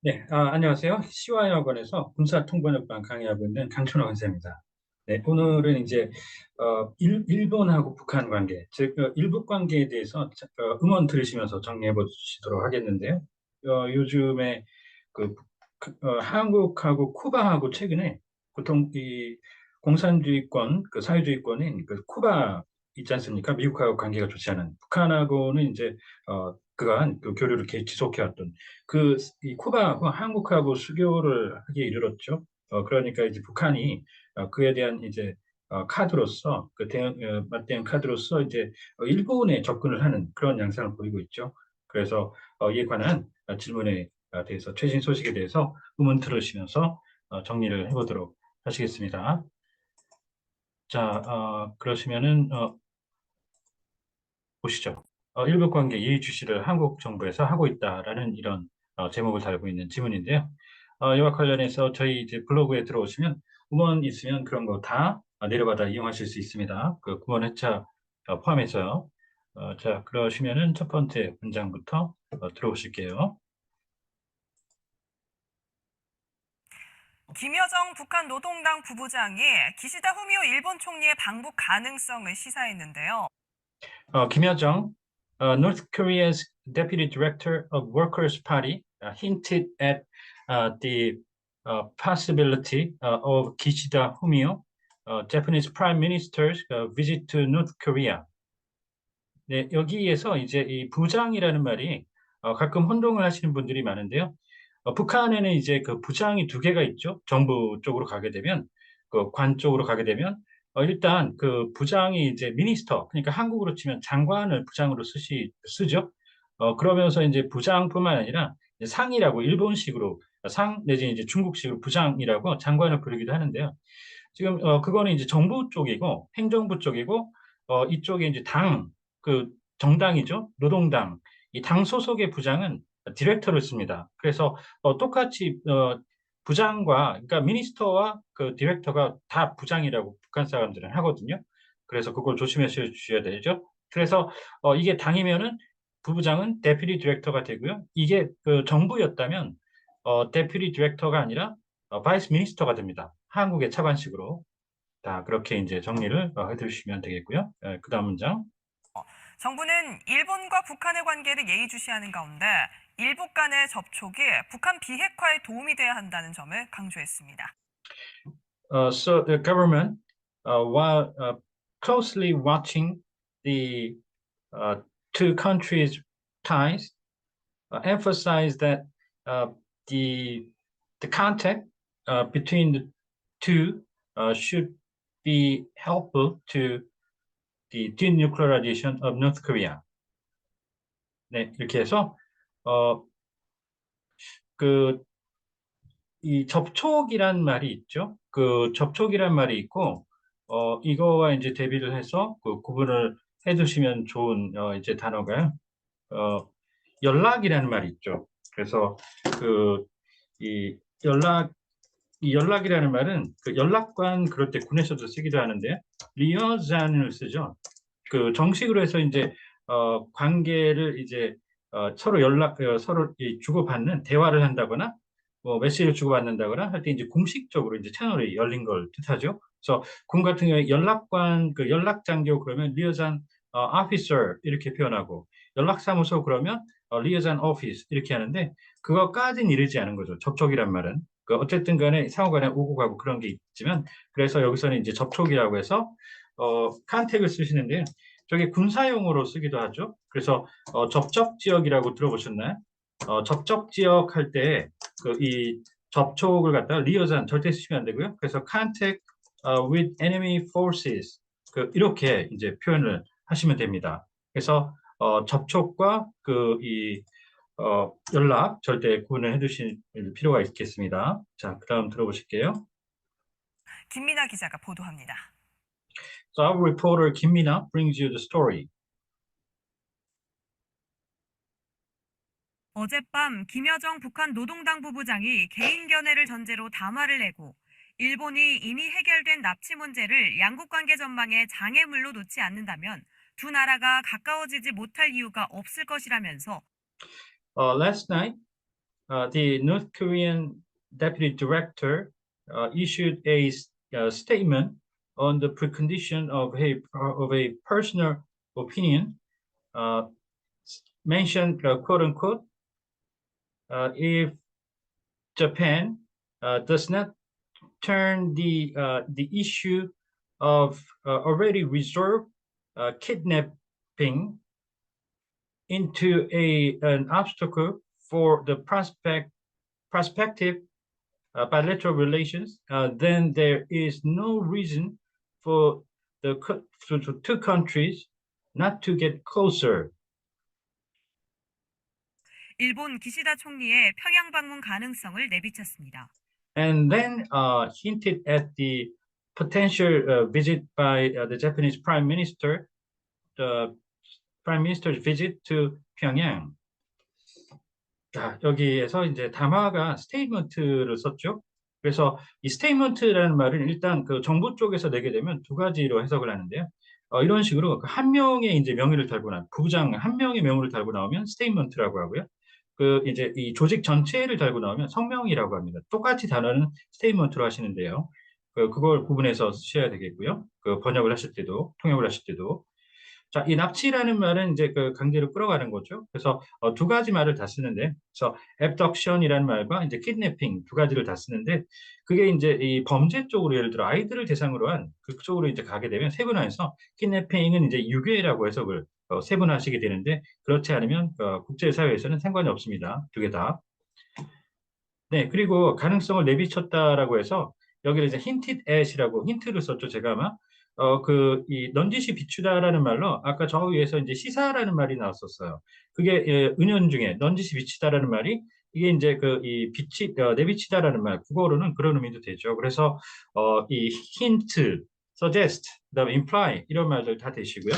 네, 안녕하세요. 시와여관에서 군사통번역반 강의하고 있는 강춘호 선생입니다. 네, 오늘은 이제 일본하고 북한 관계, 즉 일북 관계에 대해서 음원 들으시면서 정리해 보시도록 하겠는데요. 요즘에 그, 한국하고 쿠바하고 최근에 보통 이 공산주의권, 그 사회주의권인 그 쿠바 있지 않습니까? 미국하고 관계가 좋지 않은 북한하고는 이제 그간 그 교류를 지속해왔던 이 쿠바하고 한국하고 수교를 하기에 이르렀죠. 그러니까 이제 북한이 그에 대한 이제 카드로서 맞대응 카드로서 이제 일본에 접근을 하는 그런 양상을 보이고 있죠. 그래서 이에 관한 질문에 대해서 최신 소식에 대해서 의문 들으시면서 정리를 해보도록 하시겠습니다. 자, 그러시면은 보시죠. 일북 관계 예의주시를 한국 정부에서 하고 있다라는 이런 제목을 달고 있는 지문인데요. 이와 관련해서 저희 이제 블로그에 들어오시면 음원 있으면 그런 거 다 내려받아 이용하실 수 있습니다. 그 구원 회차 포함해서요. 자, 그러시면은 첫 번째 문장부터 들어오실게요. 김여정 북한 노동당 부부장이 기시다 후미오 일본 총리의 방북 가능성을 시사했는데요. 김여정, North Korea's Deputy Director of Workers' Party, hinted at the possibility of Kishida Fumio, Japanese Prime Minister's visit to North Korea. 네, 여기에서 이제 이 부장이라는 말이 가끔 혼동을 하시는 분들이 많은데요. 북한에는 이제 그 부장이 두 개가 있죠. 정부 쪽으로 가게 되면, 그 관 쪽으로 가게 되면, 일단 그 부장이 이제 미니스터, 그러니까 한국으로 치면 장관을 부장으로 쓰죠. 그러면서 이제 부장뿐만 아니라 이제 상이라고 일본식으로 상 내지 이제 중국식으로 부장이라고 장관을 부르기도 하는데요. 지금 그거는 이제 정부 쪽이고 행정부 쪽이고 이쪽에 이제 그 정당이죠. 노동당. 이 당 소속의 부장은 디렉터를 씁니다. 그래서 똑같이 부장과 그러니까 미니스터와 그 디렉터가 다 부장이라고 북한 사람들은 하거든요. 그래서 그걸 조심해 주셔야 되죠. 그래서 이게 당이면은 부부장은 데퓨티 디렉터가 되고요. 이게 그 정부였다면 데퓨티 디렉터가 아니라 바이스 미니스터가 됩니다. 한국의 차관식으로. 자, 그렇게 이제 정리를 해두시면 되겠고요. 그 다음 문장. 정부는 일본과 북한의 관계를 예의주시하는 가운데 일북 간의 접촉이 북한 비핵화에 도움이 돼야 한다는 점을 강조했습니다. So the government, while closely watching the uh, two countries' ties, emphasized that uh, the the contact between the two should be helpful to the denuclearization of North Korea. 네, 이렇게 해서 어, 그, 이 접촉이란 말이 있죠. 그 접촉이란 말이 있고, 이거와 이제 대비를 해서 그 구분을 해두시면 좋은 이제 단어가요. 어, 연락이라는 말이 있죠. 그래서 그, 이 연락이라는 말은 그 연락관 그럴 때 군에서도 쓰기도 하는데, 리어잔을 쓰죠. 그 정식으로 해서 이제 관계를 이제 서로 주고받는 대화를 한다거나 뭐 메시지를 주고받는다거나 할 때 이제 공식적으로 이제 채널이 열린 걸 뜻하죠. 그래서 군 같은 경우에 연락관 그 연락장교 그러면 리어잔 officer 이렇게 표현하고 연락사무소 그러면 리어잔 office 이렇게 하는데 그거까지는 이르지 않은 거죠. 접촉이란 말은. 그 어쨌든 간에 상호간에 오고 가고 그런 게 있지만 그래서 여기서는 이제 접촉이라고 해서 컨택을 쓰시는데 저게 군사용어로 쓰기도 하죠. 그래서 접촉 지역이라고 들어보셨나요? 접촉 지역 할 때 그 이 접촉을 갖다가 리어잔 절대 쓰시면 안 되고요. 그래서 contact with enemy forces 이렇게 이제 표현을 하시면 됩니다. 그래서 접촉과 연락 절대 구분을 해두실 필요가 있겠습니다. 자, 그다음 들어보실게요. 김민아 기자가 보도합니다. So our reporter 김미나 brings you the story. 어젯밤 김여정 북한 노동당 부부장이 개인 견해를 전제로 담화를 내고 일본이 이미 해결된 납치 문제를 양국 관계 전망에 장애물로 놓지 않는다면 두 나라가 가까워지지 못할 이유가 없을 것이라면서 Last night, the North Korean deputy director issued a statement on the precondition of a personal opinion, uh, mentioned quote unquote, if Japan does not turn the issue of already resolved kidnapping into an obstacle for the prospective bilateral relations, then there is no reason for the two countries not to get closer. 일본 기시다 총리의 평양 방문 가능성을 내비쳤습니다. And then hinted at the potential visit by the Japanese Prime Minister, the Prime Minister's visit to Pyongyang. 자, 여기에서 이제 담화가 스테이트먼트를 썼죠. 그래서 이 스테이트먼트라는 말은 일단 그 정부 쪽에서 내게 되면 두 가지로 해석을 하는데요. 이런 식으로 한 명의 이제 명의를 달고 나 부부장 한 명의 명의를 달고 나오면 스테이트먼트라고 하고요. 그 이제 이 조직 전체를 달고 나오면 성명이라고 합니다. 똑같이 단어는 스테이트먼트로 하시는데요. 그걸 구분해서 쓰셔야 되겠고요. 그 번역을 하실 때도 통역을 하실 때도. 자, 이 납치라는 말은 이제 그 강제로 끌어가는 거죠. 그래서 두 가지 말을 다 쓰는데, 그래서 abduction이라는 말과 이제 kidnapping 두 가지를 다 쓰는데, 그게 이제 이 범죄 쪽으로 예를 들어 아이들을 대상으로 한 그쪽으로 이제 가게 되면 세분화해서 kidnapping은 이제 유괴라고 해석을 세분화하시게 되는데, 그렇지 않으면 국제사회에서는 상관이 없습니다. 두 개 다. 네, 그리고 가능성을 내비쳤다라고 해서 여기를 이제 hinted at이라고 힌트를 썼죠, 제가 아마. 이 넌지시 비추다라는 말로 아까 저 위에서 이제 시사라는 말이 나왔었어요. 그게 은연중에 넌지시 비치다라는 말이 이게 이제 이 내비치다라는 말 국어로는 그런 의미도 되죠. 그래서 이 hint, suggest, 그다음에 imply 이런 말들 다 되시고요.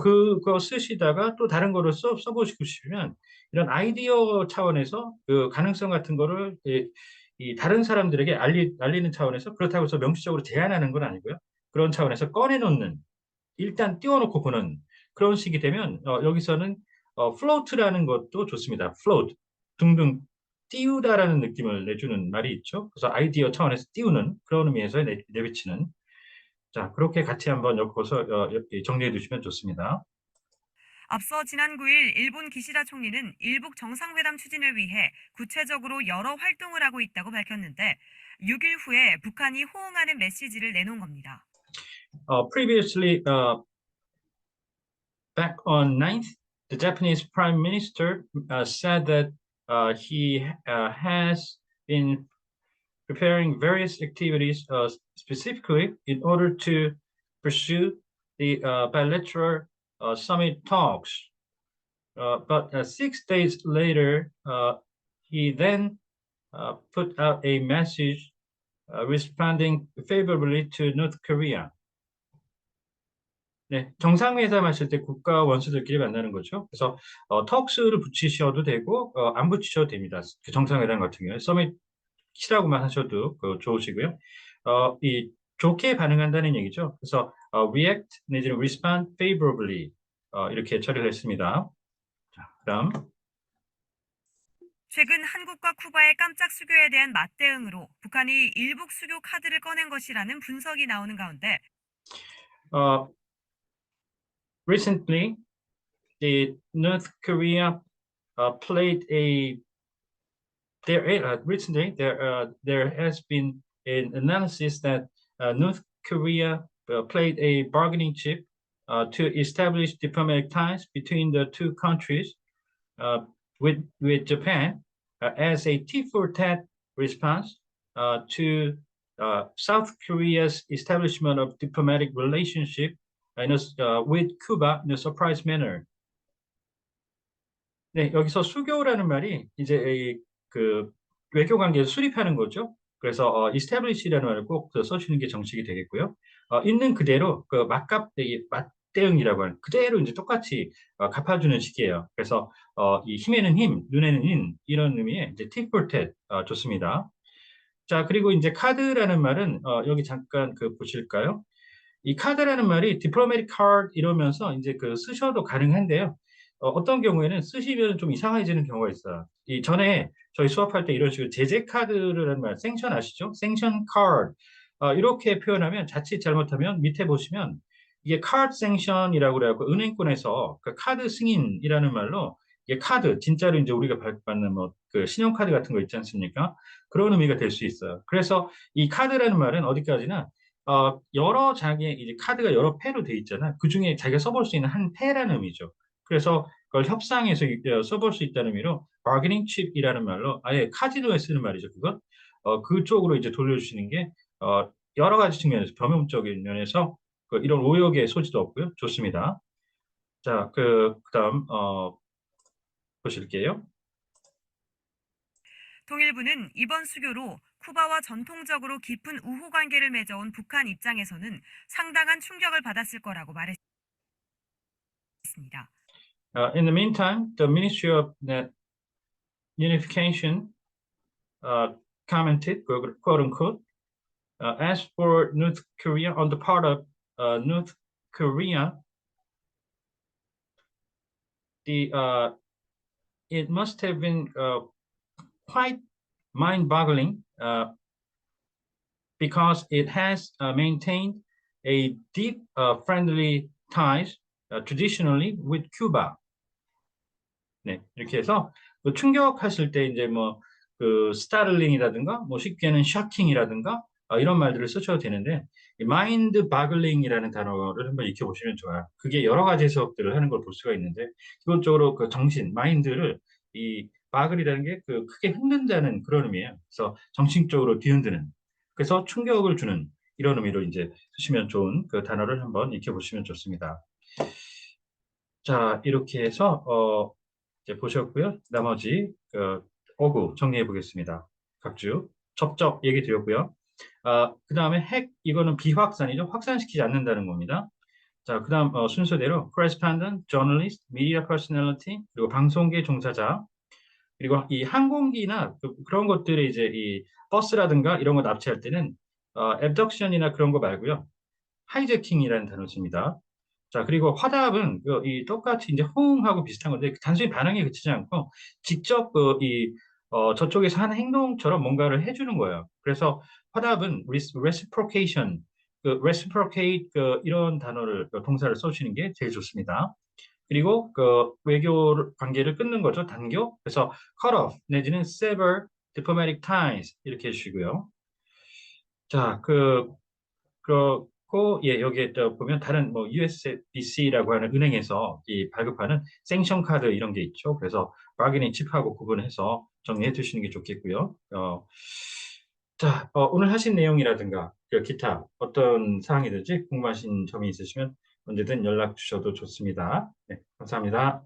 그거 쓰시다가 또 다른 거를 써보시고 싶으면 이런 아이디어 차원에서 그 가능성 같은 거를 이 다른 사람들에게 알리는 차원에서 그렇다고 해서 명시적으로 제안하는 건 아니고요. 그런 차원에서 꺼내놓는, 일단 띄워놓고 보는 그런 식이 되면 여기서는 float라는 것도 좋습니다. float, 둥둥 띄우다라는 느낌을 내주는 말이 있죠. 그래서 아이디어 차원에서 띄우는 그런 의미에서 내비치는. 자, 그렇게 같이 한번 엮어서 정리해 두시면 좋습니다. 앞서 지난 9일 일본 기시다 총리는 일북 정상회담 추진을 위해 구체적으로 여러 활동을 하고 있다고 밝혔는데 6일 후에 북한이 호응하는 메시지를 내놓은 겁니다. Previously, back on 9th, the Japanese Prime Minister said that he has been preparing various activities specifically in order to pursue the bilateral summit talks. But 6 days later, he then put out a message responding favorably to North Korea. 네, 정상회담 하실 때 국가 원수들끼리 만나는 거죠. 그래서 턱스를 붙이셔도 되고 안 붙이셔도 됩니다. 그 정상회담 같은 경우에 서밋이라고만 하셔도 좋으시고요. 이 좋게 반응한다는 얘기죠. 그래서 react 내지는 respond favorably 이렇게 처리를 했습니다. 자, 그다음 최근 한국과 쿠바의 깜짝 수교에 대한 맞대응으로 북한이 일북 수교 카드를 꺼낸 것이라는 분석이 나오는 가운데 recently the North Korea played a recently there has been an analysis that North Korea played a bargaining chip to establish diplomatic ties between the two countries with Japan as a tit-for-tat response to South Korea's establishment of diplomatic relationship with Cuba in a surprise manner. 네, 여기서 수교라는 말이 이제 그 외교 관계를 수립하는 거죠. 그래서 establish라는 말을 꼭 써주는 게 정식이 되겠고요. 있는 그대로 그 맞대응이라고 하는 그대로 이제 똑같이 갚아주는 식이에요. 그래서 이 힘에는 힘, 눈에는 힘 이런 의미의 이제 tit for tat 좋습니다. 자, 그리고 이제 카드라는 말은 여기 잠깐 보실까요? 이 카드라는 말이 diplomatic card 이러면서 이제 쓰셔도 가능한데요. 어떤 경우에는 쓰시면 좀 이상해지는 경우가 있어요. 이 전에 저희 수업할 때 이런 식으로 제재 카드라는 말, 생션 아시죠? 생션 카드. 이렇게 표현하면 자칫 잘못하면 밑에 보시면 이게 카드 생션이라고 그래갖고 은행권에서 그 카드 승인이라는 말로 이게 카드 진짜로 이제 우리가 받는 뭐 그 신용카드 같은 거 있지 않습니까? 그런 의미가 될 수 있어요. 그래서 이 카드라는 말은 어디까지나 여러 장의 이제 카드가 여러 패로 돼 있잖아. 그 중에 자기가 써볼 수 있는 한 패라는 의미죠. 그래서 그걸 협상에서 써볼 수 있다는 의미로 bargaining chip이라는 말로 아예 카지노에 쓰는 말이죠. 그건 그쪽으로 이제 돌려주시는 게 여러 가지 측면에서 겸용적인 면에서 이런 오역의 소지도 없고요. 좋습니다. 자, 그다음 보실게요. 통일부는 이번 수교로 쿠바와 전통적으로 깊은 우호 관계를 맺어온 북한 입장에서는 상당한 충격을 받았을 거라고 말했습니다. In the meantime, the Ministry of Unification commented, quote unquote, as for North Korea on the part of North Korea, it must have been quite mind-boggling because it has maintained a deep friendly ties traditionally with Cuba. 네, 이렇게 해서 충격하실 때 이제 뭐 스타를링이라든가 뭐 쉽게는 셔킹이라든가 이런 말들을 쓰셔도 되는데 마인드 바글링이라는 단어를 한번 익혀보시면 좋아요. 그게 여러 가지 해석들을 하는 걸 볼 수가 있는데 기본적으로 그 정신, 마인드를 이 바글이라는 게 크게 흔든다는 그런 의미예요. 그래서 정신적으로 뒤흔드는 그래서 충격을 주는 이런 의미로 이제 쓰시면 좋은 그 단어를 한번 익혀보시면 좋습니다. 자, 이렇게 해서 이제 보셨고요. 나머지 어구 정리해 보겠습니다. 각주 접적 얘기 드렸고요. 그 다음에 핵 이거는 비확산이죠. 확산시키지 않는다는 겁니다. 자, 그 다음 순서대로 correspondent, journalist, media personality 그리고 방송계 종사자 그리고 이 항공기나 그런 것들에 이제 이 버스라든가 이런 거 납치할 때는 abduction이나 그런 거 말고요. 하이제킹이라는 단어 씁니다. 자, 그리고 화답은 이 똑같이 이제 호응하고 비슷한 건데 단순히 반응에 그치지 않고 직접 저쪽에서 하는 행동처럼 뭔가를 해주는 거예요. 그래서 화답은 reciprocation, reciprocate 이런 단어를 동사를 써주시는 게 제일 좋습니다. 그리고 외교 관계를 끊는 거죠. 단교. 그래서 cut off 내지는 sever diplomatic ties 이렇게 해주시고요. 자, 그렇고 예 여기에 또 보면 다른 뭐 USBC라고 하는 은행에서 이 발급하는 생션 카드 이런 게 있죠. 그래서 바기닝 칩하고 구분해서 정리해 두시는 게 좋겠고요. 자, 오늘 하신 내용이라든가 기타 어떤 사항이든지 궁금하신 점이 있으시면 언제든 연락 주셔도 좋습니다. 네, 감사합니다.